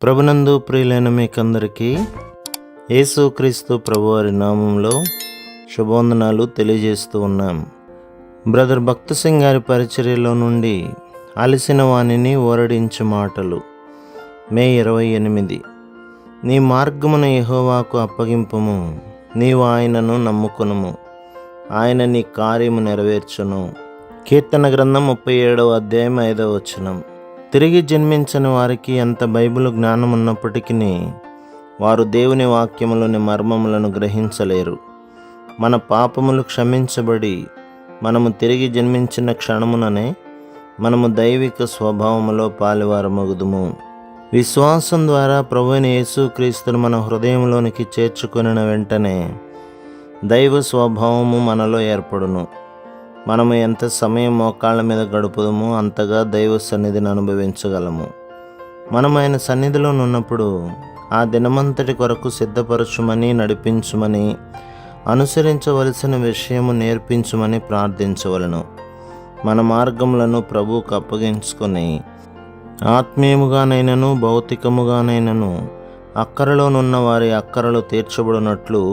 ప్రభునందు ప్రియులైన మీకందరికీ యేసుక్రీస్తు ప్రభువారి నామంలో శుభవందనాలు తెలియజేస్తూ ఉన్నాం. బ్రదర్ భక్త సింగ్ గారి పరిచర్యలో నుండి అలసిన వాణిని ఓరడించే మాటలు. మే 28. నీ మార్గమును యెహోవాకు అప్పగింపుము, నీవు ఆయనను నమ్ముకొనుము, ఆయన నీ కార్యము నెరవేర్చును. కీర్తన గ్రంథం 37వ అధ్యాయం 5వ వచనం. తిరిగి జన్మించని వారికి ఎంత బైబిల్ జ్ఞానం ఉన్నప్పటికీ వారు దేవుని వాక్యములోని మర్మములను గ్రహించలేరు. మన పాపములు క్షమించబడి మనము తిరిగి జన్మించిన క్షణముననే మనము దైవిక స్వభావములో పాలివారమగుదుము. విశ్వాసం ద్వారా ప్రభువైన యేసుక్రీస్తును మన హృదయంలోనికి చేర్చుకొనిన వెంటనే దైవ స్వభావము మనలో ఏర్పడును. మనము ఎంత సమయం మోకాళ్ళ మీద గడుపుదమో అంతగా దైవ సన్నిధిని అనుభవించగలము. మనం ఆయన సన్నిధిలో ఉన్నప్పుడు ఆ దినమంతటి కొరకు సిద్ధపరచుమని, నడిపించుమని, అనుసరించవలసిన విషయము నేర్పించుమని ప్రార్థించవలను. మన మార్గములను ప్రభువుకు అప్పగించుకొని ఆత్మీయముగానైనను భౌతికముగానైనను అక్కరలోనున్న వారి అక్కరలు తీర్చబడినట్లు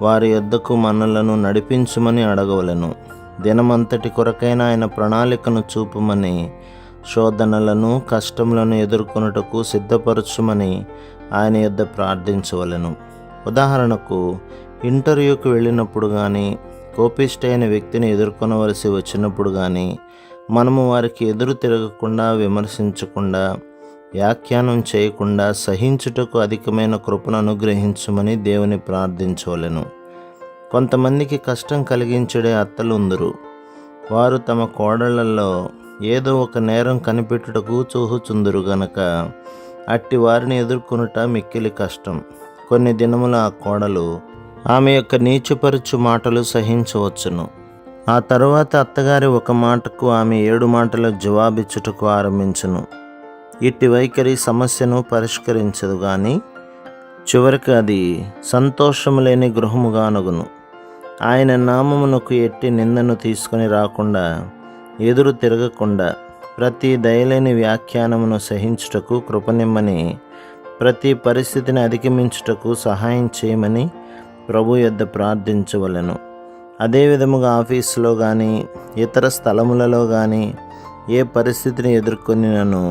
వారి యొద్దకు మనలను నడిపించుమని అడగవలను. దినమంతటి కొరకైన ఆయన ప్రణాళికను చూపుమని, శోధనలను కష్టములను ఎదుర్కొనుటకు సిద్ధపరచుమని ఆయన యొద్ద ప్రార్థించవలెను. ఉదాహరణకు, ఇంటర్వ్యూకి వెళ్ళినప్పుడు కానీ, కోపిష్ఠైన వ్యక్తిని ఎదుర్కొనవలసి వచ్చినప్పుడు కానీ మనము వారికి ఎదురు తిరగకుండా, విమర్శించకుండా, వ్యాఖ్యానం చేయకుండా సహించుటకు అధికమైన కృపను అనుగ్రహించమని దేవుని ప్రార్థించవలెను. కొంతమందికి కష్టం కలిగించడే అత్తలుందురు. వారు తమ కోడళ్లలో ఏదో ఒక నేరం కనిపెట్టుటకు చూచుచుందురు గనక అట్టి వారిని ఎదుర్కొనుట మిక్కిలి కష్టం. కొన్ని దినముల ఆ కోడలు ఆమె యొక్క నీచపరచు మాటలు సహించవచ్చును. ఆ తరువాత అత్తగారి ఒక మాటకు ఆమె 7 మాటల జవాబిచ్చుటకు ఆరంభించును. ఇట్టి వైఖరి సమస్యను పరిష్కరించదు గాని చివరికి అది సంతోషము లేని గృహముగానగును. ఆయన నామమునకు ఎట్టి నిందను తీసుకొని రాకుండా, ఎదురు తిరగకుండా, ప్రతి దయలేని వ్యాఖ్యానమును సహించుటకు కృపనిమ్మని, ప్రతి పరిస్థితిని అధిగమించుటకు సహాయం చేయమని ప్రభు యొద్ద ప్రార్థించవలెను. అదే విధముగా ఆఫీసులో కానీ, ఇతర స్థలములలో కానీ ఏ పరిస్థితిని ఎదుర్కొనినను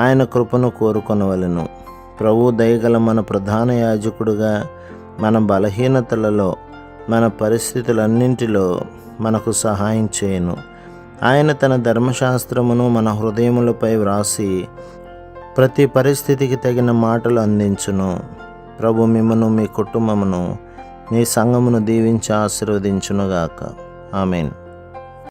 ఆయన కృపను కోరుకొనవలెను. ప్రభు దయగల మన ప్రధాన యాజకుడుగా మన బలహీనతలలో, మన పరిస్థితులన్నింటిలో మనకు సహాయం చేయను. ఆయన తన ధర్మశాస్త్రమును మన హృదయములపై వ్రాసి ప్రతి పరిస్థితికి తగిన మాటలు అందించును. ప్రభు మిమ్మును, మీ కుటుంబమును, మీ సంఘమును దీవించి ఆశీర్వదించునుగాక. ఆమేన్.